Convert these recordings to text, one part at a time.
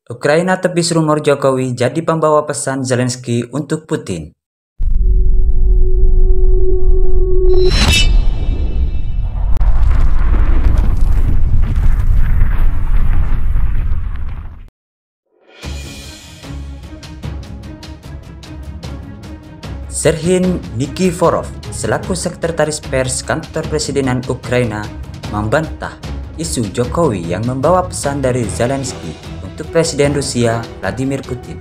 Ukraina tepis rumor Jokowi jadi pembawa pesan Zelensky untuk Putin. Serhiy Nikiforov, selaku Sekretaris Pers Kantor Presidenan Ukraina, membantah isu Jokowi yang membawa pesan dari Zelensky untuk Presiden Rusia Vladimir Putin.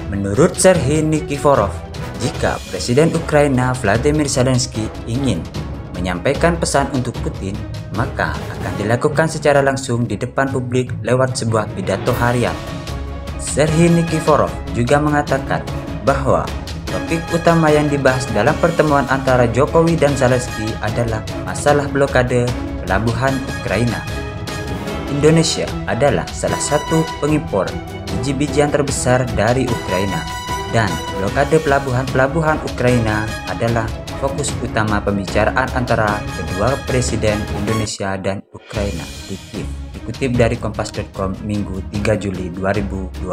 Menurut Serhiy Nikiforov, jika Presiden Ukraina Vladimir Zelensky ingin menyampaikan pesan untuk Putin, maka akan dilakukan secara langsung di depan publik lewat sebuah pidato harian. Serhiy Nikiforov juga mengatakan bahwa topik utama yang dibahas dalam pertemuan antara Jokowi dan Zelensky adalah masalah blokade pelabuhan Ukraina. Indonesia adalah salah satu pengimpor biji-bijian terbesar dari Ukraina, dan blokade pelabuhan Ukraina adalah fokus utama pembicaraan antara kedua presiden Indonesia dan Ukraina di Kiev, dikutip dari Kompas.com Minggu 3 Juli 2022.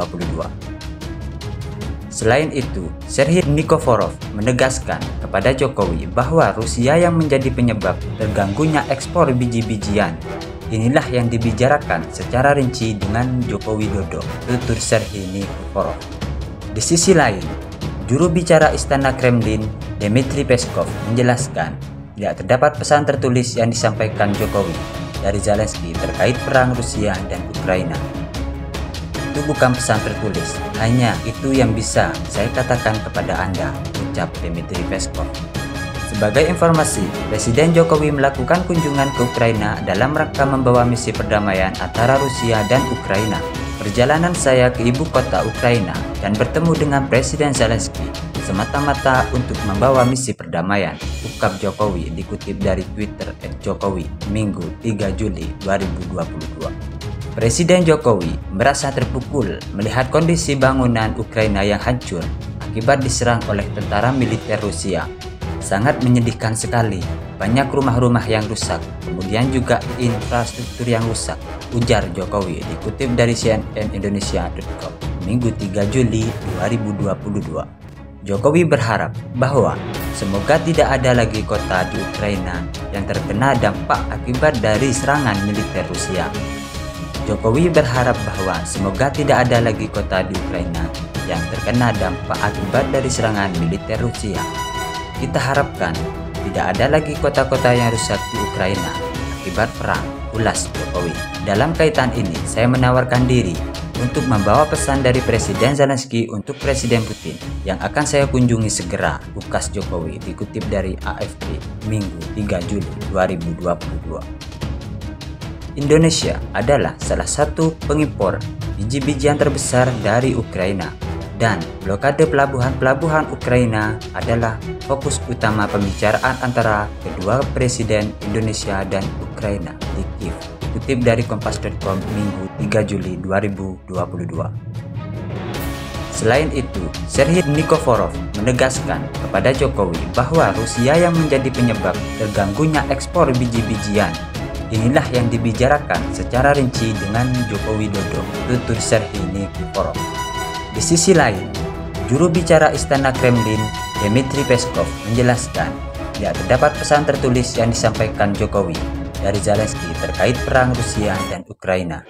Selain itu, Serhiy Nikiforov menegaskan kepada Jokowi bahwa Rusia yang menjadi penyebab terganggunya ekspor biji-bijian. Inilah yang dibicarakan secara rinci dengan Joko Widodo, tutur Serhiy Nikiforov. Di sisi lain, juru bicara Istana Kremlin, Dmitry Peskov, menjelaskan tidak terdapat pesan tertulis yang disampaikan Jokowi dari Zelensky terkait perang Rusia dan Ukraina. Itu bukan pesan tertulis, hanya itu yang bisa saya katakan kepada Anda, ucap Dmitry Peskov. Sebagai informasi, Presiden Jokowi melakukan kunjungan ke Ukraina dalam rangka membawa misi perdamaian antara Rusia dan Ukraina. Perjalanan saya ke ibu kota Ukraina dan bertemu dengan Presiden Zelensky semata-mata untuk membawa misi perdamaian, ungkap Jokowi, dikutip dari Twitter @Jokowi, Minggu 3 Juli 2022. Presiden Jokowi merasa terpukul melihat kondisi bangunan Ukraina yang hancur akibat diserang oleh tentara militer Rusia. Sangat menyedihkan sekali, banyak rumah-rumah yang rusak, kemudian juga infrastruktur yang rusak, ujar Jokowi, dikutip dari cnnindonesia.com, Minggu 3 Juli 2022. Jokowi berharap bahwa semoga tidak ada lagi kota di Ukraina yang terkena dampak akibat dari serangan militer Rusia. Jokowi berharap bahwa semoga tidak ada lagi kota di Ukraina yang terkena dampak akibat dari serangan militer Rusia. Kita harapkan tidak ada lagi kota-kota yang rusak di Ukraina akibat perang, ulas Jokowi. Dalam kaitan ini, saya menawarkan diri untuk membawa pesan dari Presiden Zelensky untuk Presiden Putin yang akan saya kunjungi segera, ukas Jokowi, dikutip dari AFP, Minggu 3 Juli 2022. Indonesia adalah salah satu pengimpor biji-bijian terbesar dari Ukraina, dan blokade pelabuhan Ukraina adalah fokus utama pembicaraan antara kedua presiden Indonesia dan Ukraina di Kiev, dikutip dari Kompas.com Minggu 3 Juli 2022. Selain itu, Serhiy Nikiforov menegaskan kepada Jokowi bahwa Rusia yang menjadi penyebab terganggunya ekspor biji-bijian. Inilah yang dibicarakan secara rinci dengan Joko Widodo, tutur Serhiy Nikiforov. Di sisi lain, juru bicara Istana Kremlin, Dmitry Peskov, menjelaskan tidak terdapat pesan tertulis yang disampaikan Jokowi dari Zelensky terkait perang Rusia dan Ukraina.